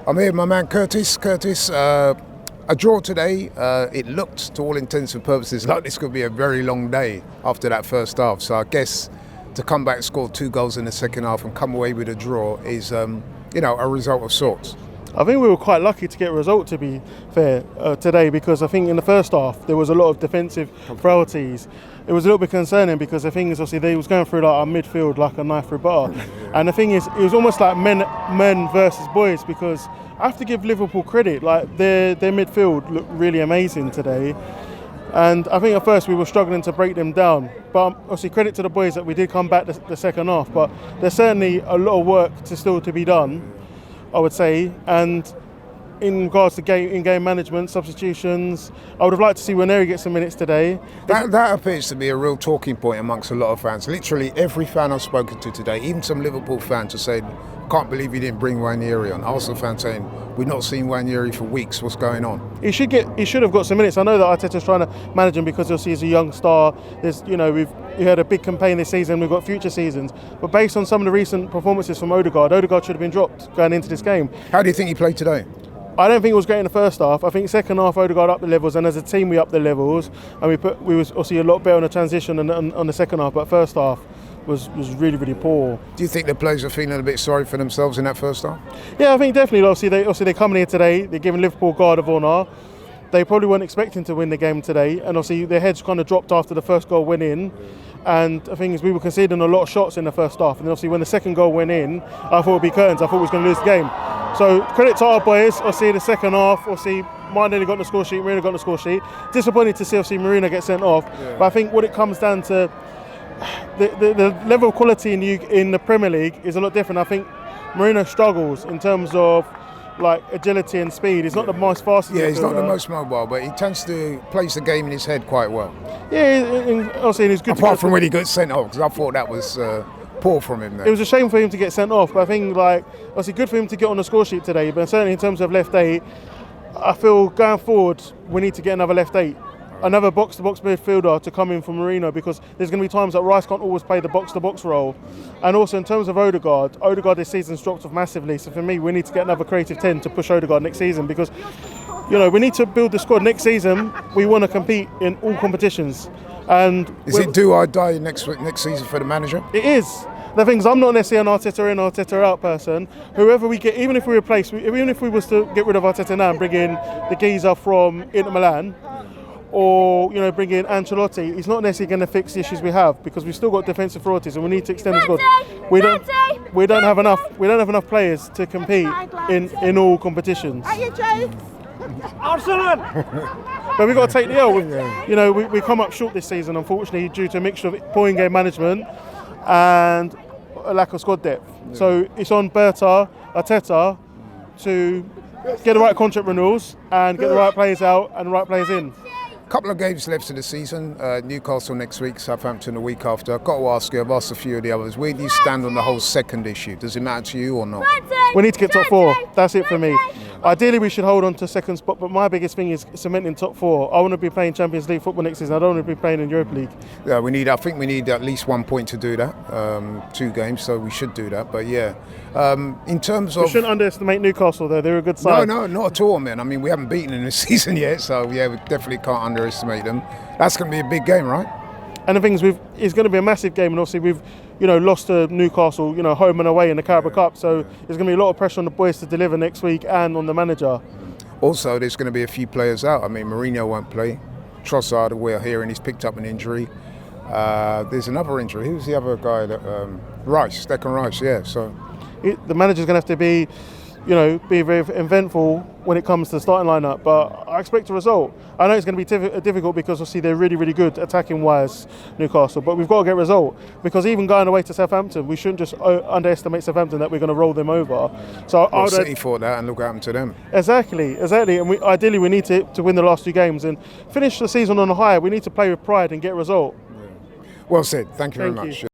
I'm here, my man Curtis. Curtis, a draw today. It looked, to all intents and purposes, like this could be a very long day after that first half. So I guess to come back and score 2 goals in the second half and come away with a draw is, a result of sorts. I think we were quite lucky to get a result, to be fair, today, because I think in the first half there was a lot of defensive frailties. It was a little bit concerning because the thing is, obviously, they was going through like our midfield like a knife through butter. And the thing is, it was almost like men versus boys, because I have to give Liverpool credit. Like their midfield looked really amazing today. And I think at first we were struggling to break them down. But obviously credit to the boys that we did come back the second half. But there's certainly a lot of work still to be done, I would say. And in regards to in-game management, substitutions, I would have liked to see Nwaneri get some minutes today. That appears to be a real talking point amongst a lot of fans. Literally every fan I've spoken to today, even some Liverpool fans, have said, can't believe you didn't bring Nwaneri on. Arsenal fans saying, we've not seen Nwaneri for weeks, what's going on? He should have got some minutes. I know that Arteta's trying to manage him because obviously he's a young star. We've had a big campaign this season, we've got future seasons. But based on some of the recent performances from Odegaard should have been dropped going into this game. How do you think he played today? I don't think it was great in the first half. I think second half Odegaard upped the levels, and as a team we upped the levels, and we was obviously a lot better on the transition on the second half. But first half was really, really poor. Do you think the players are feeling a bit sorry for themselves in that first half? Yeah, I think definitely. Obviously they're coming here today. They're giving Liverpool guard of honour. They probably weren't expecting to win the game today, and obviously their heads kind of dropped after the first goal went in. And the thing is, we were conceding a lot of shots in the first half, and obviously when the second goal went in, I thought it would be curtains. I thought we was going to lose the game. So credit to our boys. Obviously the second half, obviously Nwaneri got on the score sheet, Marina got on the score sheet. Disappointed to see obviously Marina get sent off, but I think what it comes down to, the level of quality in the Premier League is a lot different. I think Marina struggles in terms of like agility and speed. He's not the most fastest. Yeah, he's not the most mobile, but he tends to place the game in his head quite well. Yeah, obviously he's good. Apart from when he got sent off, because I thought that was poor from him there. It was a shame for him to get sent off, but I think obviously good for him to get on the score sheet today. But certainly in terms of left 8, I feel going forward we need to get another left 8. Another box-to-box midfielder to come in for Marino, because there's going to be times that Rice can't always play the box-to-box role. And also in terms of Odegaard this season's dropped off massively. So for me, we need to get another creative 10 to push Odegaard next season, because we need to build the squad. Next season, we want to compete in all competitions. And is it do or die next season for the manager? It is. The thing is, I'm not necessarily an Arteta in, Arteta out person. Whoever we get, even if we was to get rid of Arteta now and bring in the geezer from Inter Milan, or bring in Ancelotti, he's not necessarily going to fix the issues we have, because we've still got defensive frailties and we need to extend the squad. We don't have enough players to compete in all competitions. Arsenal! But we've got to take the L. We come up short this season, unfortunately, due to a mixture of poor in-game management and a lack of squad depth. So it's on Arteta to get the right contract renewals and get the right players out and the right players in. Couple of games left in the season. Newcastle next week, Southampton the week after. I've got to ask you, I've asked a few of the others, where do you stand on the whole second issue? Does it matter to you or not? We need to get top 4. That's it for me. Ideally we should hold on to second spot, but my biggest thing is cementing top 4. I want to be playing Champions League football next season. I don't want to be playing in Europa League. Yeah, I think we need at least 1 point to do that. 2 games, so we should do that. But yeah, in terms of... We shouldn't underestimate Newcastle though, they're a good side. No, not at all, man. I mean, we haven't beaten them this season yet, so yeah, we definitely can't underestimate them. That's going to be a big game, right? And the thing is, it's going to be a massive game, and obviously we've lost to Newcastle, home and away in the Carabao Cup, so there's going to be a lot of pressure on the boys to deliver next week and on the manager. Also, there's going to be a few players out. I mean, Mourinho won't play. Trossard, we're hearing he's picked up an injury. There's another injury. Who's the other guy? Rice, Declan Rice, yeah. So the manager's going to have to be very eventful when it comes to the starting lineup, but I expect a result. I know it's going to be difficult because obviously they're really, really good attacking wise, Newcastle, but we've got to get a result, because even going away to Southampton, we shouldn't just underestimate Southampton that we're going to roll them over. So City thought that, and look what happened to them. Exactly, and ideally we need to win the last 2 games and finish the season on a high. We need to play with pride and get a result. Yeah. Well said, thank you very much.